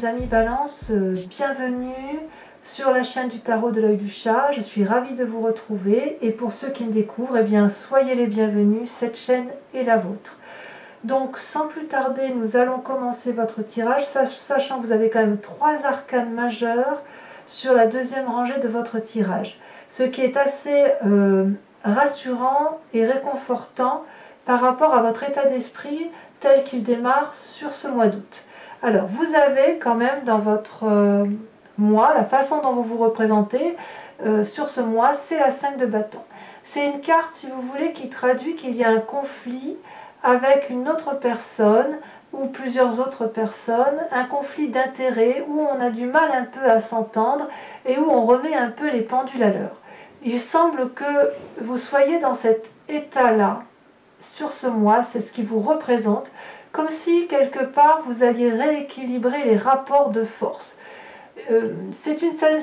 mes amis Balance, bienvenue sur la chaîne du tarot de l'œil du chat. Je suis ravie de vous retrouver et pour ceux qui me découvrent, eh bien, soyez les bienvenus, cette chaîne est la vôtre. Donc sans plus tarder, nous allons commencer votre tirage, sachant que vous avez quand même 3 arcanes majeures sur la deuxième rangée de votre tirage. Ce qui est assez rassurant et réconfortant par rapport à votre état d'esprit tel qu'il démarre sur ce mois d'août. Alors, vous avez quand même dans votre mois, la façon dont vous vous représentez sur ce mois, c'est la 5 de bâton. C'est une carte, si vous voulez, qui traduit qu'il y a un conflit avec une autre personne ou plusieurs autres personnes, un conflit d'intérêts où on a du mal un peu à s'entendre et où on remet un peu les pendules à l'heure. Il semble que vous soyez dans cet état-là sur ce mois, c'est ce qui vous représente, comme si quelque part vous alliez rééquilibrer les rapports de force. C'est une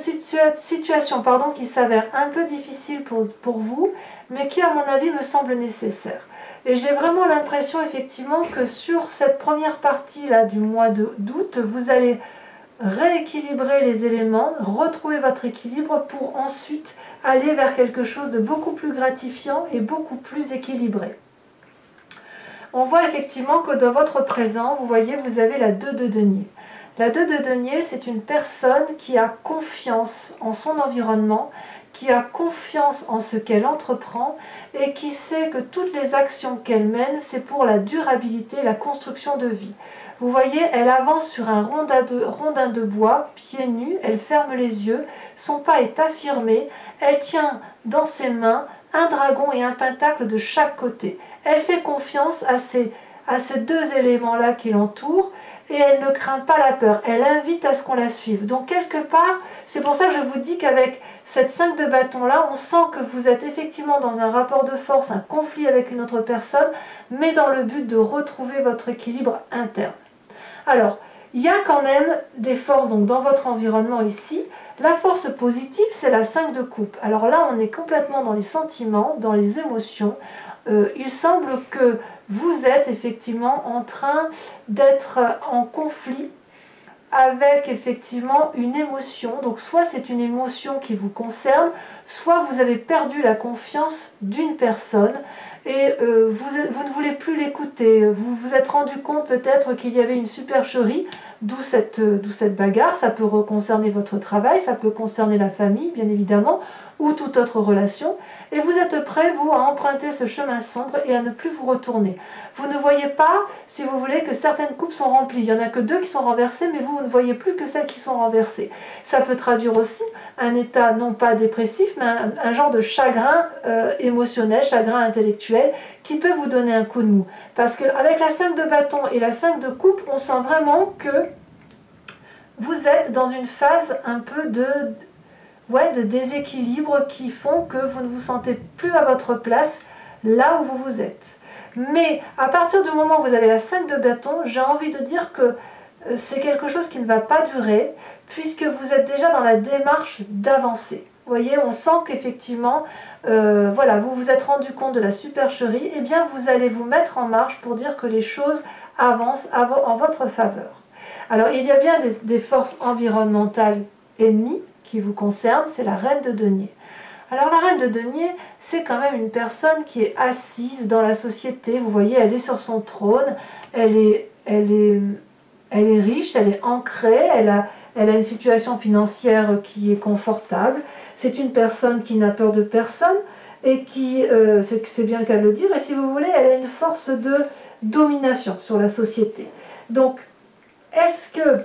situation qui s'avère un peu difficile pour vous, mais qui à mon avis me semble nécessaire. Et j'ai vraiment l'impression effectivement que sur cette première partie là du mois d'août, vous allez rééquilibrer les éléments, retrouver votre équilibre pour ensuite aller vers quelque chose de beaucoup plus gratifiant et beaucoup plus équilibré. On voit effectivement que dans votre présent, vous voyez, vous avez la 2 de denier. La 2 de denier, c'est une personne qui a confiance en son environnement, qui a confiance en ce qu'elle entreprend et qui sait que toutes les actions qu'elle mène, c'est pour la durabilité, la construction de vie. Vous voyez, elle avance sur un rondin de bois, pieds nus, elle ferme les yeux, son pas est affirmé, elle tient dans ses mains un dragon et un pentacle de chaque côté. Elle fait confiance à ces deux éléments-là qui l'entourent et elle ne craint pas la peur. Elle invite à ce qu'on la suive. Donc quelque part, c'est pour ça que je vous dis qu'avec cette 5 de bâton-là, on sent que vous êtes effectivement dans un rapport de force, un conflit avec une autre personne, mais dans le but de retrouver votre équilibre interne. Alors, il y a quand même des forces donc, dans votre environnement ici. La force positive, c'est la 5 de coupe. Alors là, on est complètement dans les sentiments, dans les émotions. Il semble que vous êtes effectivement en train d'être en conflit avec effectivement une émotion. Donc soit c'est une émotion qui vous concerne, soit vous avez perdu la confiance d'une personne et vous ne voulez plus l'écouter. Vous vous êtes rendu compte peut-être qu'il y avait une supercherie, d'où cette bagarre. Ça peut concerner votre travail, ça peut concerner la famille bien évidemment, ou toute autre relation, et vous êtes prêt, vous, à emprunter ce chemin sombre et à ne plus vous retourner. Vous ne voyez pas, si vous voulez, que certaines coupes sont remplies. Il n'y en a que 2 qui sont renversées, mais vous ne voyez plus que celles qui sont renversées. Ça peut traduire aussi un état, non pas dépressif, mais un genre de chagrin émotionnel, chagrin intellectuel, qui peut vous donner un coup de mou. Parce qu'avec la 5 de bâton et la 5 de coupe, on sent vraiment que vous êtes dans une phase un peu de déséquilibre qui font que vous ne vous sentez plus à votre place là où vous êtes. Mais à partir du moment où vous avez la 5 de bâton, j'ai envie de dire que c'est quelque chose qui ne va pas durer puisque vous êtes déjà dans la démarche d'avancer. Vous voyez, on sent qu'effectivement, vous vous êtes rendu compte de la supercherie, et bien vous allez vous mettre en marche pour dire que les choses avancent en votre faveur. Alors il y a bien des forces environnementales ennemies qui vous concerne, c'est la reine de denier. Alors la reine de denier, c'est quand même une personne qui est assise dans la société. Vous voyez, elle est sur son trône, elle est riche, elle est ancrée, elle a une situation financière qui est confortable. C'est une personne qui n'a peur de personne et qui, c'est bien le cas de le dire, et si vous voulez, elle a une force de domination sur la société. Donc, est-ce que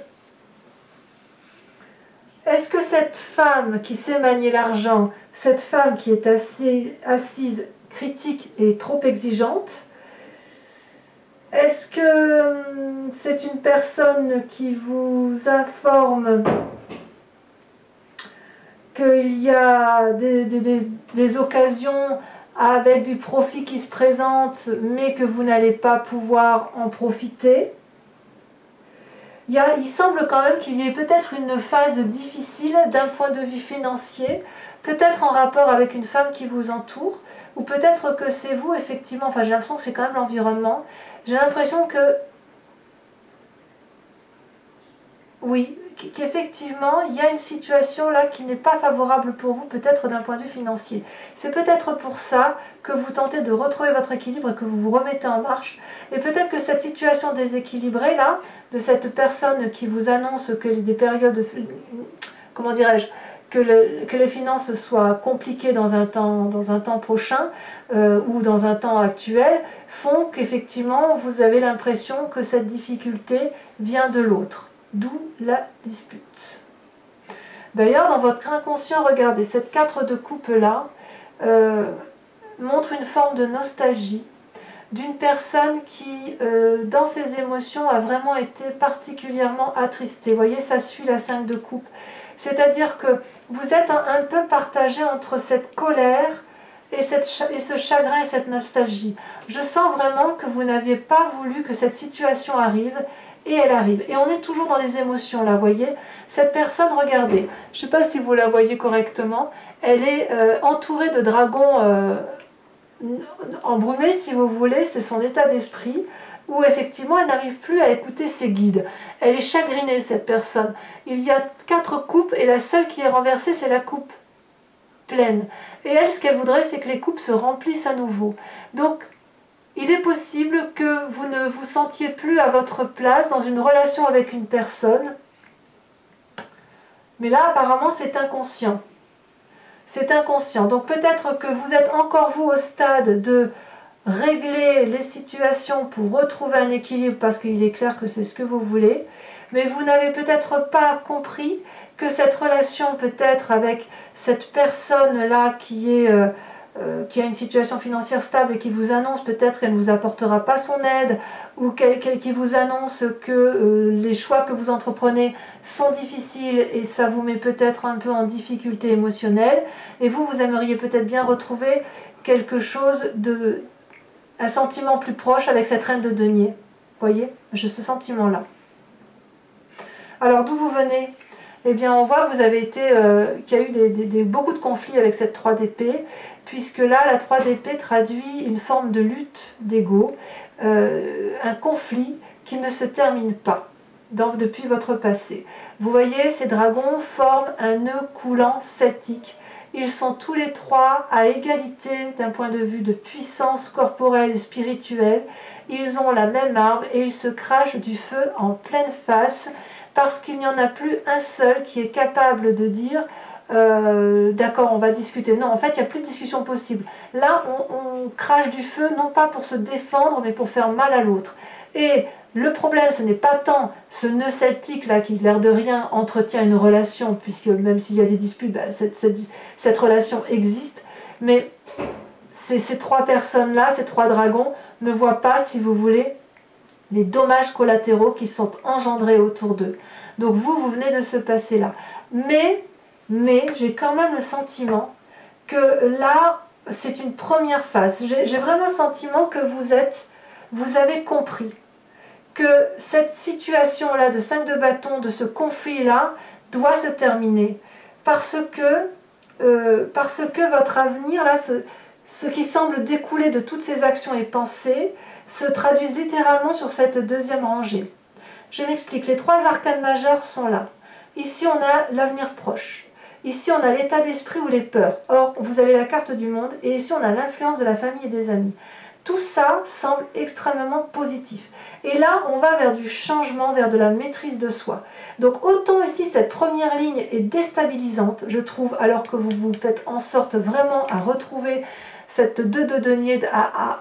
cette femme qui sait manier l'argent, cette femme qui est assise, critique et trop exigeante, est-ce que c'est une personne qui vous informe qu'il y a des occasions avec du profit qui se présentent, mais que vous n'allez pas pouvoir en profiter ? Il semble quand même qu'il y ait peut-être une phase difficile d'un point de vue financier, peut-être en rapport avec une femme qui vous entoure, ou peut-être que c'est vous effectivement, enfin j'ai l'impression que c'est quand même l'environnement, j'ai l'impression que oui, qu'effectivement, il y a une situation là qui n'est pas favorable pour vous, peut-être d'un point de vue financier. C'est peut-être pour ça que vous tentez de retrouver votre équilibre et que vous vous remettez en marche. Et peut-être que cette situation déséquilibrée là, de cette personne qui vous annonce que des périodes, comment dirais-je, que les finances soient compliquées dans un temps prochain ou dans un temps actuel, font qu'effectivement vous avez l'impression que cette difficulté vient de l'autre. D'où la dispute. D'ailleurs, dans votre inconscient, regardez, cette 4 de coupe là montre une forme de nostalgie d'une personne qui, dans ses émotions, a vraiment été particulièrement attristée. Vous voyez, ça suit la 5 de coupe. C'est-à-dire que vous êtes un peu partagé entre cette colère et ce chagrin et cette nostalgie. Je sens vraiment que vous n'aviez pas voulu que cette situation arrive, et elle arrive. Et on est toujours dans les émotions là, vous voyez. Cette personne, regardez, je ne sais pas si vous la voyez correctement, elle est entourée de dragons embrumés, si vous voulez, c'est son état d'esprit, où effectivement elle n'arrive plus à écouter ses guides. Elle est chagrinée, cette personne. Il y a 4 coupes et la seule qui est renversée, c'est la coupe pleine. Et elle, ce qu'elle voudrait, c'est que les coupes se remplissent à nouveau. Donc, il est possible que vous ne vous sentiez plus à votre place dans une relation avec une personne. Mais là, apparemment, c'est inconscient. C'est inconscient. Donc peut-être que vous êtes encore, vous, au stade de régler les situations pour retrouver un équilibre, parce qu'il est clair que c'est ce que vous voulez. Mais vous n'avez peut-être pas compris que cette relation, peut-être avec cette personne-là qui a une situation financière stable et qui vous annonce peut-être qu'elle ne vous apportera pas son aide, ou qui vous annonce que les choix que vous entreprenez sont difficiles et ça vous met peut-être un peu en difficulté émotionnelle, et vous aimeriez peut-être bien retrouver quelque chose un sentiment plus proche avec cette reine de denier. Voyez, j'ai ce sentiment-là. Alors d'où vous venez ? Eh bien, on voit que vous avez été, qu'il y a eu beaucoup de conflits avec cette 3 d'épée, puisque là, la 3 d'épée traduit une forme de lutte d'ego, un conflit qui ne se termine pas depuis votre passé. Vous voyez, ces dragons forment un nœud coulant celtique. Ils sont tous les 3 à égalité d'un point de vue de puissance corporelle et spirituelle. Ils ont la même arme et ils se crachent du feu en pleine face, parce qu'il n'y en a plus un seul qui est capable de dire d'accord, on va discuter. Non, en fait, il n'y a plus de discussion possible. Là, on crache du feu, non pas pour se défendre, mais pour faire mal à l'autre. Et le problème, ce n'est pas tant ce nœud celtique là qui, l'air de rien, entretient une relation, puisque même s'il y a des disputes, bah, cette relation existe, mais ces 3 personnes-là, ces 3 dragons, ne voient pas, si vous voulez, les dommages collatéraux qui sont engendrés autour d'eux. Donc vous venez de ce passé-là. Mais j'ai quand même le sentiment que là, c'est une première phase. J'ai vraiment le sentiment que vous avez compris que cette situation-là de 5 de bâton, de ce conflit-là, doit se terminer. Parce que votre avenir, là, ce qui semble découler de toutes ces actions et pensées, se traduisent littéralement sur cette deuxième rangée. Je m'explique, les 3 arcanes majeures sont là. Ici, on a l'avenir proche. Ici, on a l'état d'esprit ou les peurs. Or, vous avez la carte du monde. Et ici, on a l'influence de la famille et des amis. Tout ça semble extrêmement positif. Et là, on va vers du changement, vers de la maîtrise de soi. Donc, autant ici, cette première ligne est déstabilisante, je trouve, alors que vous faites en sorte vraiment à retrouver cette 2 de denier, à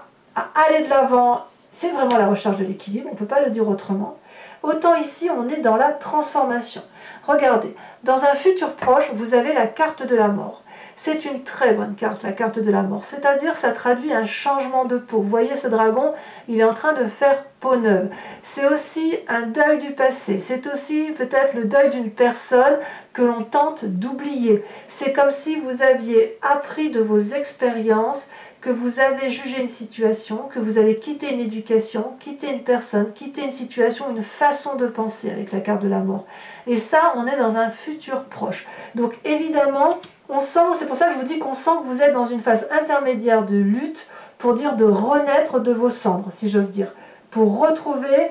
aller de l'avant. C'est vraiment la recherche de l'équilibre, on ne peut pas le dire autrement. Autant ici, on est dans la transformation. Regardez, dans un futur proche, vous avez la carte de la mort. C'est une très bonne carte, la carte de la mort. C'est-à-dire, ça traduit un changement de peau. Vous voyez, ce dragon, il est en train de faire peau neuve. C'est aussi un deuil du passé. C'est aussi peut-être le deuil d'une personne que l'on tente d'oublier. C'est comme si vous aviez appris de vos expériences, que vous avez jugé une situation, que vous avez quitté une éducation, quitté une personne, quitté une situation, une façon de penser avec la carte de la mort. Et ça, on est dans un futur proche. Donc évidemment, on sent, c'est pour ça que je vous dis qu'on sent que vous êtes dans une phase intermédiaire de lutte, pour dire de renaître de vos cendres, si j'ose dire, pour retrouver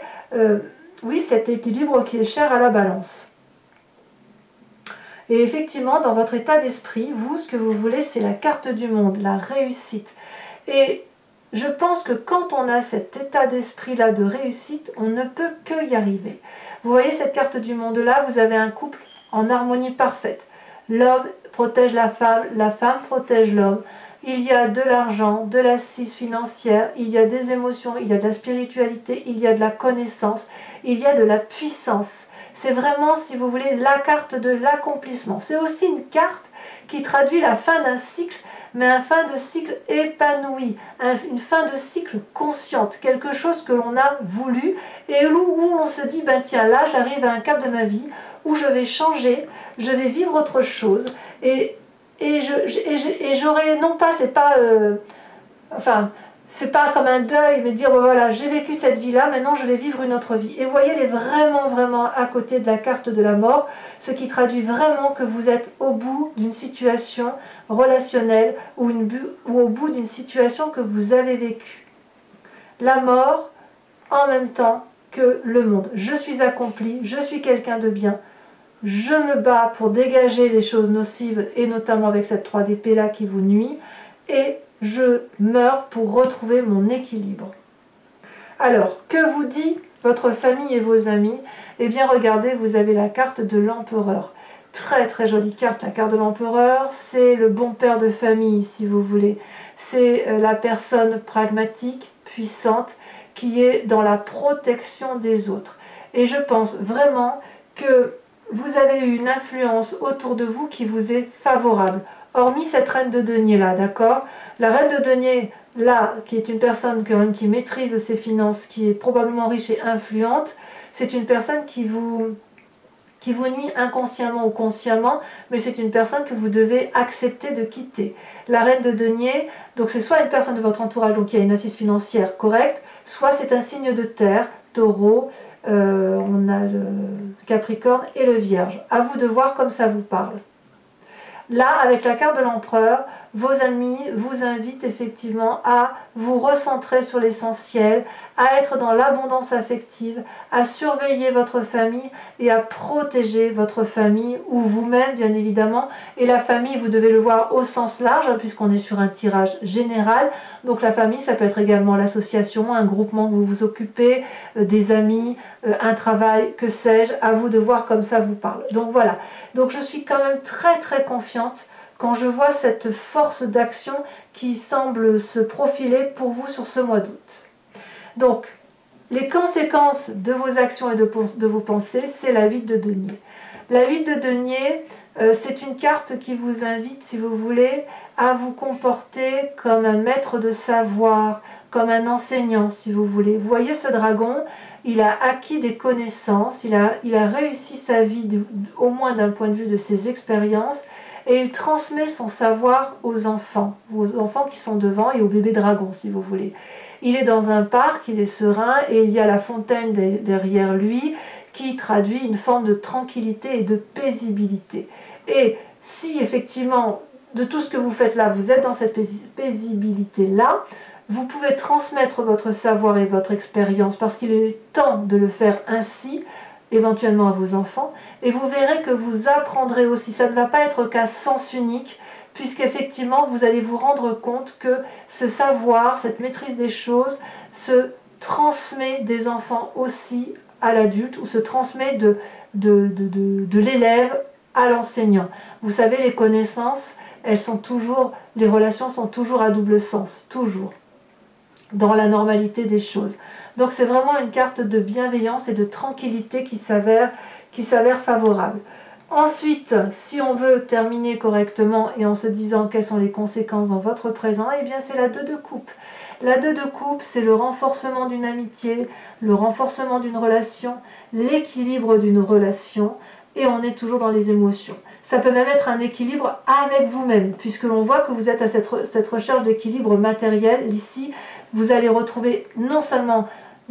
Oui, cet équilibre qui est cher à la balance. Et effectivement, dans votre état d'esprit, vous, ce que vous voulez, c'est la carte du monde, la réussite. Et je pense que quand on a cet état d'esprit-là de réussite, on ne peut que y arriver. Vous voyez cette carte du monde-là, vous avez un couple en harmonie parfaite. L'homme protège la femme protège l'homme. Il y a de l'argent, de l'assise financière, il y a des émotions, il y a de la spiritualité, il y a de la connaissance, il y a de la puissance. C'est vraiment, si vous voulez, la carte de l'accomplissement. C'est aussi une carte qui traduit la fin d'un cycle, mais une fin de cycle épanoui, une fin de cycle consciente, quelque chose que l'on a voulu et où on se dit, ben tiens, là j'arrive à un cap de ma vie où je vais changer, je vais vivre autre chose et j'aurais, non pas, c'est pas, c'est pas comme un deuil, mais dire, bon, voilà, j'ai vécu cette vie-là, maintenant je vais vivre une autre vie. Et vous voyez, elle est vraiment, vraiment à côté de la carte de la mort, ce qui traduit vraiment que vous êtes au bout d'une situation relationnelle ou au bout d'une situation que vous avez vécue. La mort, en même temps que le monde. Je suis accompli, je suis quelqu'un de bien, je me bats pour dégager les choses nocives, et notamment avec cette 3 d'épée là qui vous nuit, et je meurs pour retrouver mon équilibre. Alors, que vous dit votre famille et vos amis? Eh bien, regardez, vous avez la carte de l'empereur. Très très jolie carte, la carte de l'empereur. C'est le bon père de famille, si vous voulez. C'est la personne pragmatique, puissante, qui est dans la protection des autres. Et je pense vraiment que vous avez eu une influence autour de vous qui vous est favorable. Hormis cette reine de denier là, d'accord? La reine de denier là, qui est une personne qui maîtrise ses finances, qui est probablement riche et influente, c'est une personne qui vous nuit inconsciemment ou consciemment, mais c'est une personne que vous devez accepter de quitter. La reine de denier, donc c'est soit une personne de votre entourage donc qui a une assise financière correcte, soit c'est un signe de terre, taureau, on a le Capricorne et le Vierge. À vous de voir comme ça vous parle. Là, avec la carte de l'empereur, vos amis vous invitent effectivement à vous recentrer sur l'essentiel, à être dans l'abondance affective, à surveiller votre famille et à protéger votre famille ou vous-même bien évidemment. Et la famille, vous devez le voir au sens large puisqu'on est sur un tirage général. Donc la famille, ça peut être également l'association, un groupement où vous vous occupez, des amis, un travail, que sais-je, à vous de voir comme ça vous parle. Donc voilà, donc je suis quand même très très confiante quand je vois cette force d'action qui semble se profiler pour vous sur ce mois d'août. Donc, les conséquences de vos actions et de vos pensées, c'est la 8 de denier. La 8 de denier, c'est une carte qui vous invite, si vous voulez, à vous comporter comme un maître de savoir, comme un enseignant, si vous voulez. Vous voyez ce dragon, il a acquis des connaissances, il a réussi sa vie, au moins d'un point de vue de ses expériences, et il transmet son savoir aux enfants qui sont devant et au bébé dragon, si vous voulez. Il est dans un parc, il est serein, et il y a la fontaine derrière lui qui traduit une forme de tranquillité et de paisibilité. Et si effectivement, de tout ce que vous faites là, vous êtes dans cette paisibilité-là, vous pouvez transmettre votre savoir et votre expérience parce qu'il est temps de le faire ainsi, éventuellement à vos enfants, et vous verrez que vous apprendrez aussi. Ça ne va pas être qu'à sens unique, puisqu'effectivement, vous allez vous rendre compte que ce savoir, cette maîtrise des choses, se transmet des enfants aussi à l'adulte, ou se transmet de l'élève à l'enseignant. Vous savez, les connaissances, les relations sont toujours à double sens, toujours, dans la normalité des choses. Donc c'est vraiment une carte de bienveillance et de tranquillité qui s'avère favorable. Ensuite, si on veut terminer correctement et en se disant quelles sont les conséquences dans votre présent, eh bien c'est la 2 de coupe. La 2 de coupe, c'est le renforcement d'une amitié, le renforcement d'une relation, l'équilibre d'une relation, et on est toujours dans les émotions. Ça peut même être un équilibre avec vous-même, puisque l'on voit que vous êtes à cette recherche d'équilibre matériel. Ici, vous allez retrouver non seulement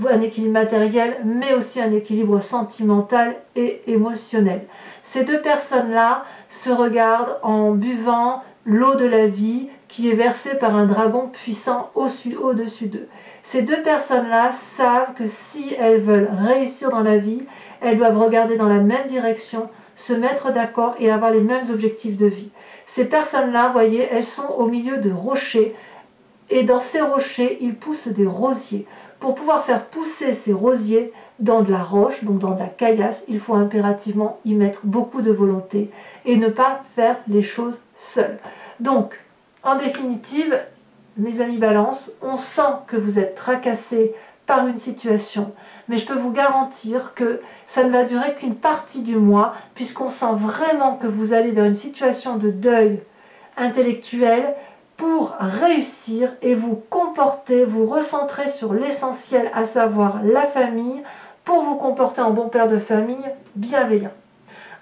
un équilibre matériel, mais aussi un équilibre sentimental et émotionnel. Ces deux personnes-là se regardent en buvant l'eau de la vie qui est versé par un dragon puissant au-dessus d'eux. Ces deux personnes-là savent que si elles veulent réussir dans la vie, elles doivent regarder dans la même direction, se mettre d'accord et avoir les mêmes objectifs de vie. Ces personnes-là, voyez, elles sont au milieu de rochers et dans ces rochers, ils poussent des rosiers. Pour pouvoir faire pousser ces rosiers dans de la roche, donc dans de la caillasse, il faut impérativement y mettre beaucoup de volonté et ne pas faire les choses seuls. Donc, en définitive, mes amis Balance, on sent que vous êtes tracassés par une situation, mais je peux vous garantir que ça ne va durer qu'une partie du mois, puisqu'on sent vraiment que vous allez vers une situation de deuil intellectuel pour réussir et vous comporter, vous recentrer sur l'essentiel, à savoir la famille, pour vous comporter en bon père de famille bienveillant.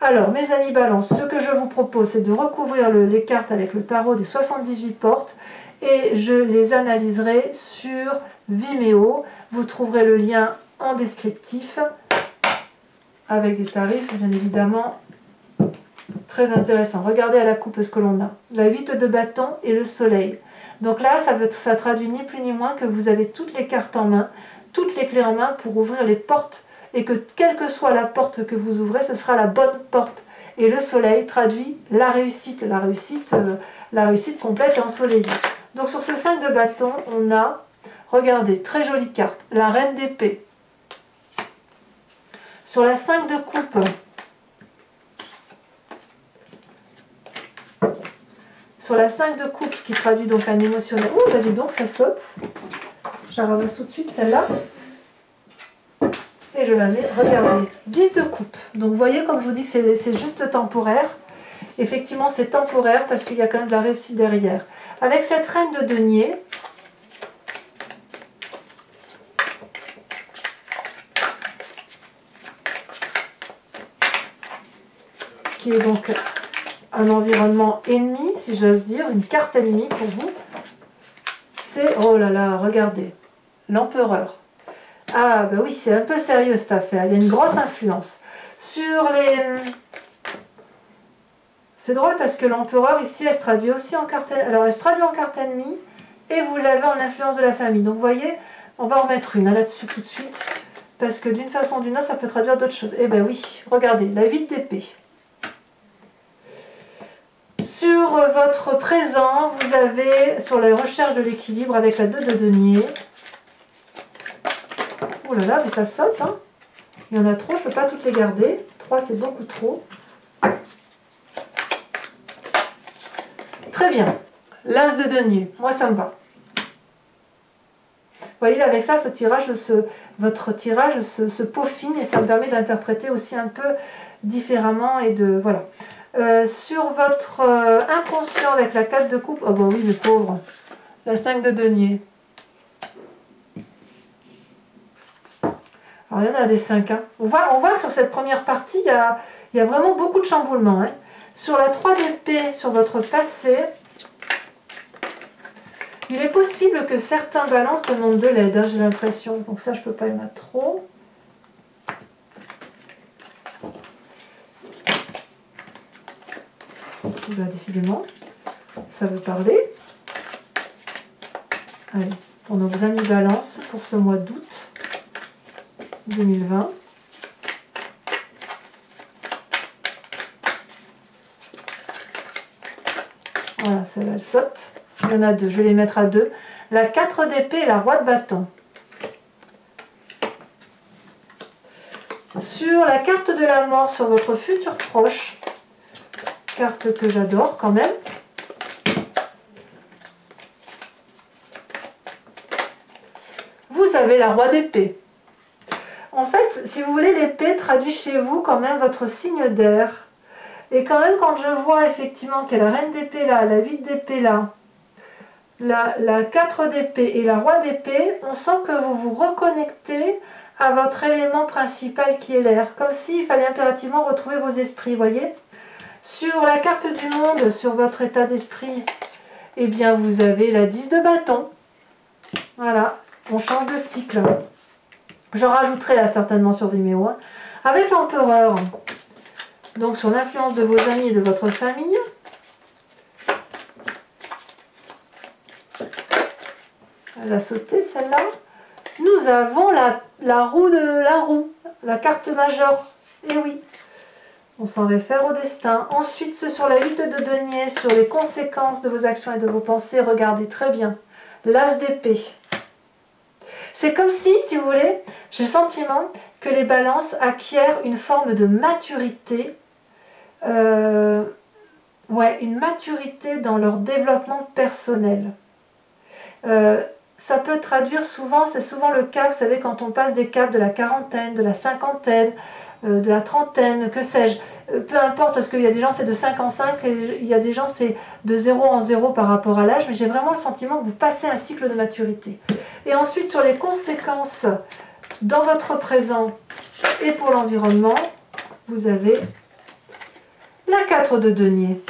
Alors, mes amis Balance, ce que je vous propose, c'est de recouvrir les cartes avec le tarot des 78 portes et je les analyserai sur Vimeo. Vous trouverez le lien en descriptif avec des tarifs, bien évidemment, très intéressants. Regardez à la coupe ce que l'on a. La 8 de bâton et le soleil. Donc là, ça traduit ni plus ni moins que vous avez toutes les cartes en main, toutes les clés en main pour ouvrir les portes et que quelle que soit la porte que vous ouvrez, ce sera la bonne porte. Et le soleil traduit la réussite complète et ensoleillée. Donc sur ce 5 de bâton, on a, regardez, très jolie carte, la reine d'épée. Sur la 5 de coupe, qui traduit donc un émotionnel. Oh, bah dis donc, ça saute. Je la ramasse tout de suite, celle-là. Et je la mets, regardez, 10 de coupe. Donc vous voyez, comme je vous dis que c'est juste temporaire. Effectivement, c'est temporaire parce qu'il y a quand même de la réussite derrière. Avec cette reine de denier, qui est donc un environnement ennemi, si j'ose dire, une carte ennemie pour vous, c'est, oh là là, regardez, l'empereur. Ah, ben oui, c'est un peu sérieux cette affaire. Il y a une grosse influence. Sur les... C'est drôle parce que l'empereur, ici, elle se traduit aussi en carte... Alors, elle se traduit en carte ennemie et vous l'avez en influence de la famille. Donc, vous voyez, on va en remettre une là-dessus tout de suite. Parce que d'une façon ou d'une autre, ça peut traduire d'autres choses. Eh ben oui, regardez, la 8 d'épée. Sur votre présent, vous avez, sur la recherche de l'équilibre, avec la 2 de denier... Oh là là, mais ça saute, hein. Il y en a trop, je ne peux pas toutes les garder. 3, c'est beaucoup trop. Très bien. L'as de denier, moi ça me va. Vous voyez, avec ça, ce tirage, votre tirage se peaufine et ça me permet d'interpréter aussi un peu différemment et de... Voilà. Sur votre inconscient avec la 4 de coupe, oh bah oui, les pauvres. La 5 de denier. Alors, il y en a des 5. Hein. On voit que sur cette première partie, il y a vraiment beaucoup de chamboulements. Hein. Sur la 3 d'épée, sur votre passé, il est possible que certains balances demandent de l'aide, hein, j'ai l'impression. Donc ça, je ne peux pas, il y en a trop. Là, décidément, ça veut parler. Allez, pour nos amis balances, pour ce mois d'août 2020. Voilà, celle-là, elle saute. Il y en a 2, je vais les mettre à 2. La 4 d'épée et la roi de bâton. Sur la carte de la mort, sur votre futur proche, carte que j'adore quand même. Vous avez la roi d'épée. En fait, si vous voulez, l'épée traduit chez vous quand même votre signe d'air. Et quand même, quand je vois effectivement qu'il y a la reine d'épée là, la 8 d'épée là, la 4 d'épée et la roi d'épée, on sent que vous vous reconnectez à votre élément principal qui est l'air. Comme s'il fallait impérativement retrouver vos esprits, voyez. Sur la carte du monde, sur votre état d'esprit, eh bien vous avez la 10 de bâton. Voilà, on change de cycle. Je rajouterai là certainement sur Vimeo. Hein. Avec l'empereur, donc sur l'influence de vos amis et de votre famille. Elle a sauté celle-là. Nous avons la roue de la roue, la carte majeure. Et oui, on s'en réfère au destin. Ensuite, ce sur la 8 de denier, sur les conséquences de vos actions et de vos pensées. Regardez très bien. L'as d'épée. C'est comme si vous voulez, j'ai le sentiment que les balances acquièrent une forme de maturité. Ouais, une maturité dans leur développement personnel. Ça peut traduire souvent, c'est souvent le cas, vous savez, quand on passe des caps de la quarantaine, de la cinquantaine, de la trentaine, que sais-je, peu importe, parce qu'il y a des gens c'est de 5 en 5, et il y a des gens c'est de 0 en 0 par rapport à l'âge, mais j'ai vraiment le sentiment que vous passez un cycle de maturité. Et ensuite, sur les conséquences dans votre présent et pour l'environnement, vous avez la 4 de denier.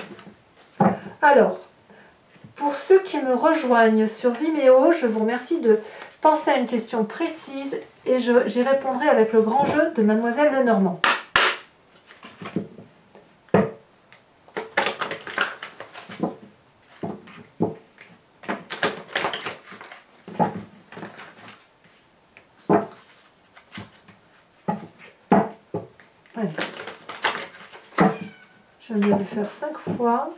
Alors, pour ceux qui me rejoignent sur Vimeo, je vous remercie de penser à une question précise et j'y répondrai avec le grand jeu de Mademoiselle Lenormand. Allez. Je vais le faire 5 fois.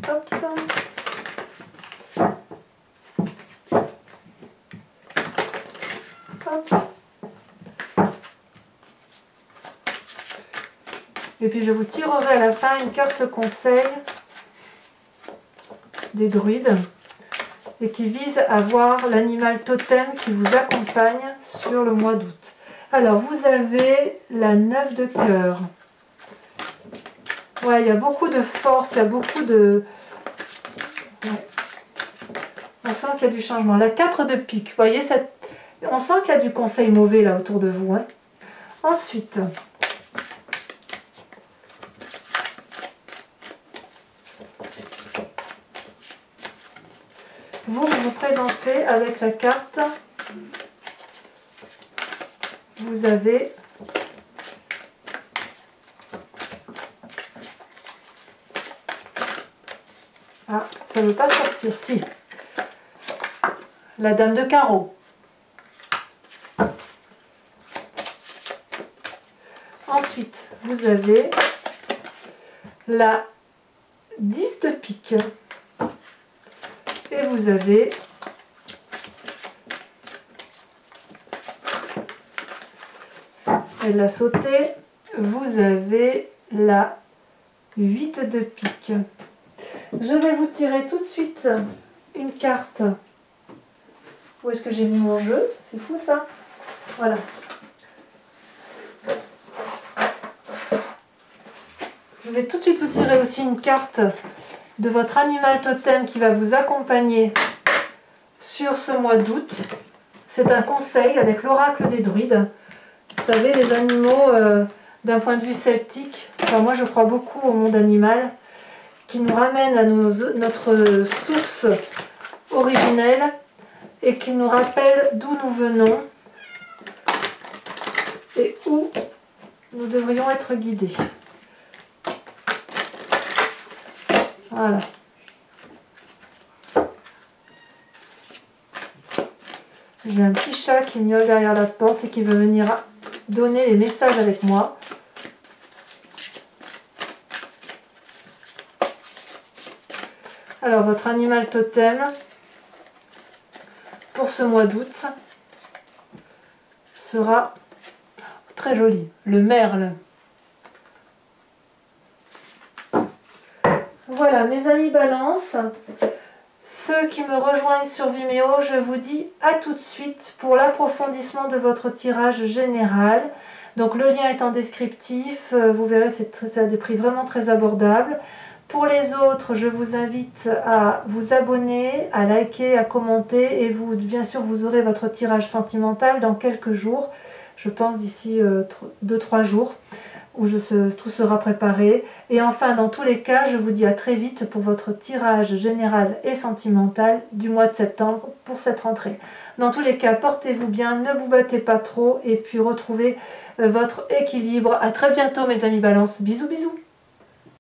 Hop. Hop. Et puis je vous tirerai à la fin une carte conseil des druides et qui vise à voir l'animal totem qui vous accompagne sur le mois d'août. Alors vous avez la 9 de cœur. Ouais, il y a beaucoup de force, il y a beaucoup de... Ouais. On sent qu'il y a du changement. La 4 de pique, vous voyez, on sent qu'il y a du conseil mauvais là autour de vous. Hein. Ensuite, vous vous présentez avec la carte, vous avez ah, ça ne veut pas sortir, si. La dame de carreau. Ensuite, vous avez la 10 de pique. Et vous avez elle a sauté. Vous avez la 8 de pique. Je vais vous tirer tout de suite une carte. Où est-ce que j'ai mis mon jeu? C'est fou ça. Voilà. Je vais tout de suite vous tirer aussi une carte de votre animal totem qui va vous accompagner sur ce mois d'août. C'est un conseil avec l'oracle des druides. Vous savez, les animaux, d'un point de vue celtique, enfin, moi je crois beaucoup au monde animal, qui nous ramène à notre source originelle et qui nous rappelle d'où nous venons et où nous devrions être guidés. Voilà. J'ai un petit chat qui miaule derrière la porte et qui veut venir donner les messages avec moi. Alors, votre animal totem pour ce mois d'août sera très joli, le merle. Voilà, mes amis Balance, ceux qui me rejoignent sur Vimeo, je vous dis à tout de suite pour l'approfondissement de votre tirage général. Donc le lien est en descriptif, vous verrez, c'est à des prix vraiment très abordables. Pour les autres, je vous invite à vous abonner, à liker, à commenter et vous, bien sûr, vous aurez votre tirage sentimental dans quelques jours, je pense d'ici 2-3 jours, où tout sera préparé. Et enfin, dans tous les cas, je vous dis à très vite pour votre tirage général et sentimental du mois de septembre pour cette rentrée. Dans tous les cas, portez-vous bien, ne vous battez pas trop et puis retrouvez votre équilibre. À très bientôt mes amis Balance. Bisous bisous.